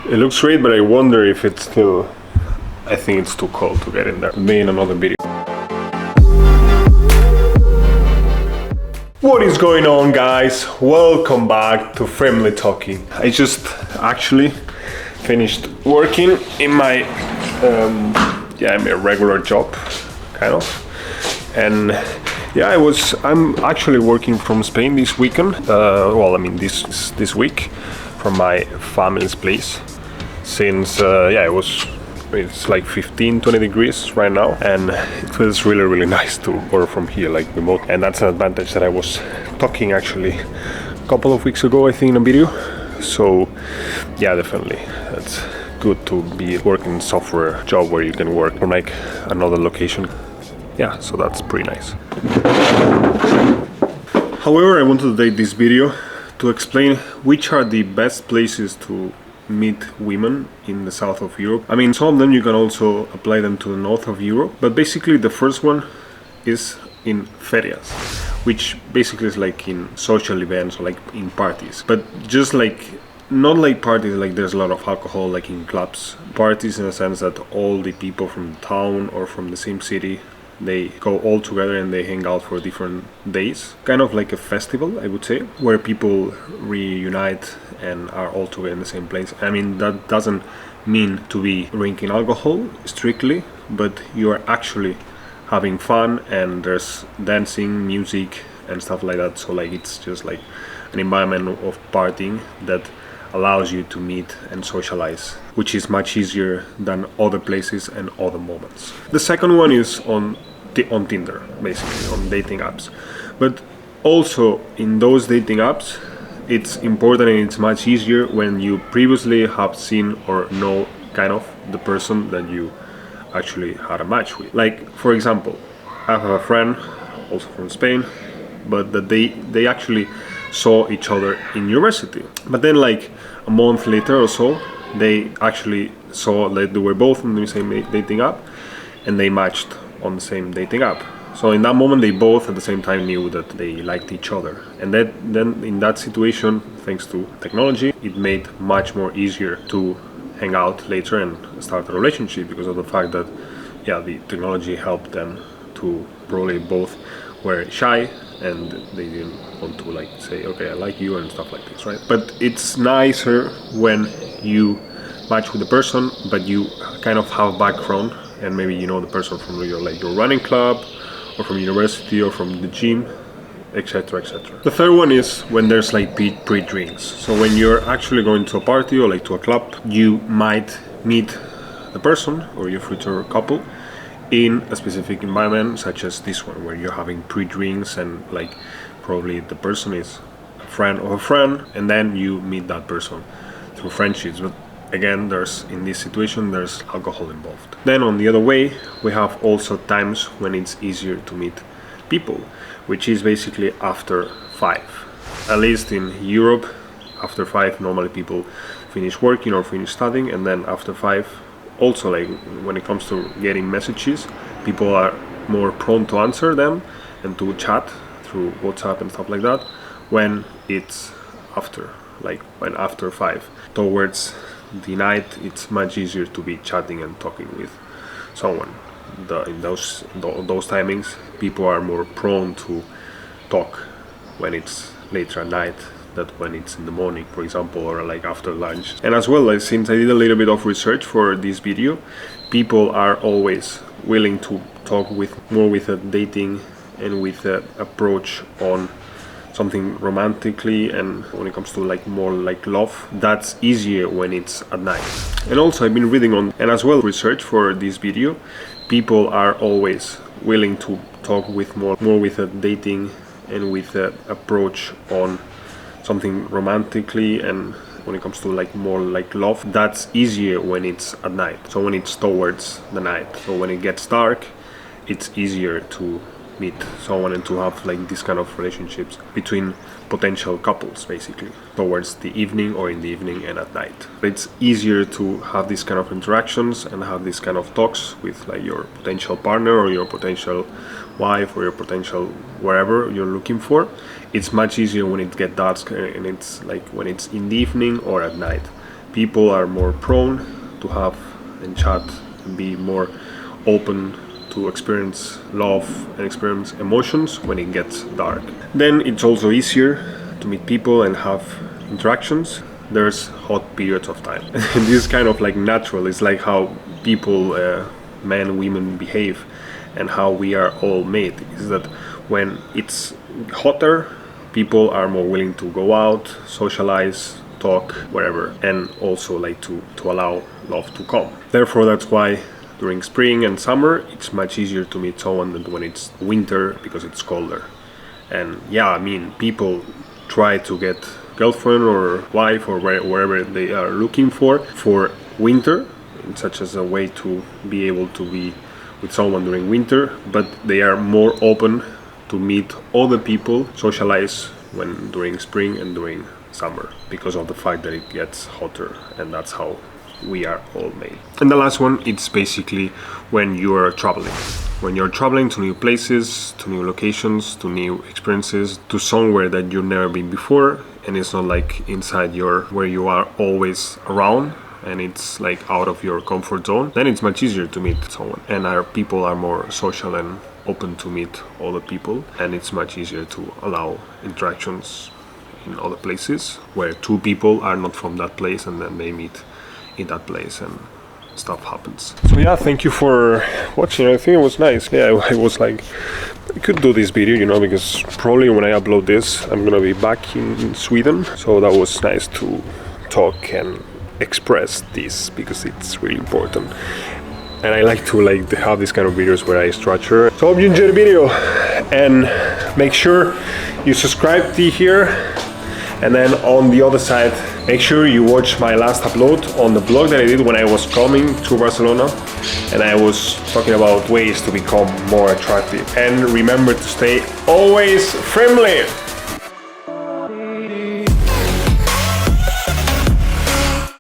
It looks great, but I wonder if it's still... I think it's too cold to get in there. Maybe in another video. What is going on, guys? Welcome back to Firmly Talking. I just actually finished working in my in my regular job, kind of. And yeah, I'm actually working from Spain this weekend. This week from my family's place. Since it's like 15-20 degrees right now, and it feels really nice to work from here, like remote. And that's an advantage that I was talking actually a couple of weeks ago, I think, in a video. So yeah, definitely it's good to be working software job where you can work from like another location. Yeah, so that's pretty nice. However, I wanted to take this video to explain which are the best places to meet women in the south of Europe. I mean, some of them you can also apply them to the north of Europe, but basically the first one is in ferias, which basically is like in social events or like in parties, but just like not like parties like there's a lot of alcohol like in clubs. Parties in a sense that all the people from the town or from the same city, they go all together and they hang out for different days, kind of like a festival, I would say, where people reunite and are all together in the same place. I mean, that doesn't mean to be drinking alcohol strictly, but you are actually having fun and there's dancing, music and stuff like that. So like it's just like an environment of partying that allows you to meet and socialize, which is much easier than other places and other moments. The second one is on Tinder, basically on dating apps. But also in those dating apps, it's important and it's much easier when you previously have seen or know kind of the person that you actually had a match with. Like, for example, I have a friend also from Spain, but that they actually saw each other in university, but then like a month later or so they actually saw that they were both on the same dating app and they matched on the same dating app. So in that moment they both at the same time knew that they liked each other, and that then in that situation, thanks to technology, it made much more easier to hang out later and start a relationship, because of the fact that the technology helped them to probably both were shy and they didn't want to like say, okay, I like you and stuff like this, right? But it's nicer when you match with the person but you kind of have background and maybe you know the person from your running club or from university or from the gym, etc. The third one is when there's like pre-drinks. So when you're actually going to a party or like to a club, you might meet the person or your future couple in a specific environment such as this one, where you're having pre-drinks and like probably the person is a friend of a friend, and then you meet that person through friendships. But again, in this situation there's alcohol involved. Then on the other way, we have also times when it's easier to meet people, which is basically after 5. At least in Europe, after 5 normally people finish working or finish studying, and then after 5 also, like when it comes to getting messages, people are more prone to answer them and to chat through WhatsApp and stuff like that when it's after, like when after 5. Towards the night, it's much easier to be chatting and talking with someone. In those timings, people are more prone to talk when it's later at night than when it's in the morning, for example, or like after lunch. And as well, since I did a little bit of research for this video, people are always willing to talk with a dating and with an approach on something romantically, and when it comes to like more like love, that's easier when it's at night. And also I've been reading on and as well research for this video, people are always willing to talk with more with a dating and with an approach on something romantically, and when it comes to like more like love, that's easier when it's at night. So when it's towards the night, so when it gets dark, it's easier to meet someone and to have like this kind of relationships between potential couples, basically towards the evening or in the evening and at night. It's easier to have these kind of interactions and have these kind of talks with like your potential partner or your potential wife or your potential wherever you're looking for. It's much easier when it gets dark and it's like when it's in the evening or at night, people are more prone to have and chat and be more open to experience love and experience emotions when it gets dark. Then it's also easier to meet people and have interactions. There's hot periods of time. This is kind of like natural. It's like how people, men, women behave, and how we are all made. Is that when it's hotter, people are more willing to go out, socialize, talk, whatever, and also like to allow love to come. Therefore, that's why during spring and summer it's much easier to meet someone than when it's winter, because it's colder. And yeah, I mean, people try to get girlfriend or wife or wherever they are looking for winter, such as a way to be able to be with someone during winter, but they are more open to meet other people, socialize when during spring and during summer, because of the fact that it gets hotter, and that's how we are all made. And the last one, it's basically when you are traveling. When you're traveling to new places, to new locations, to new experiences, to somewhere that you've never been before, and it's not like inside where you are always around, and it's like out of your comfort zone, then it's much easier to meet someone. And our people are more social and open to meet other people, and it's much easier to allow interactions in other places where two people are not from that place and then they meet in that place and stuff happens. So yeah, thank you for watching. I think it was nice. Yeah, I was like, I could do this video, you know, because probably when I upload this I'm gonna be back in Sweden, so that was nice to talk and express this because it's really important. And I like to have these kind of videos where I structure. So hope you enjoyed the video, and make sure you subscribe to here. And then on the other side, make sure you watch my last upload on the blog that I did when I was coming to Barcelona, and I was talking about ways to become more attractive. And remember to stay always friendly.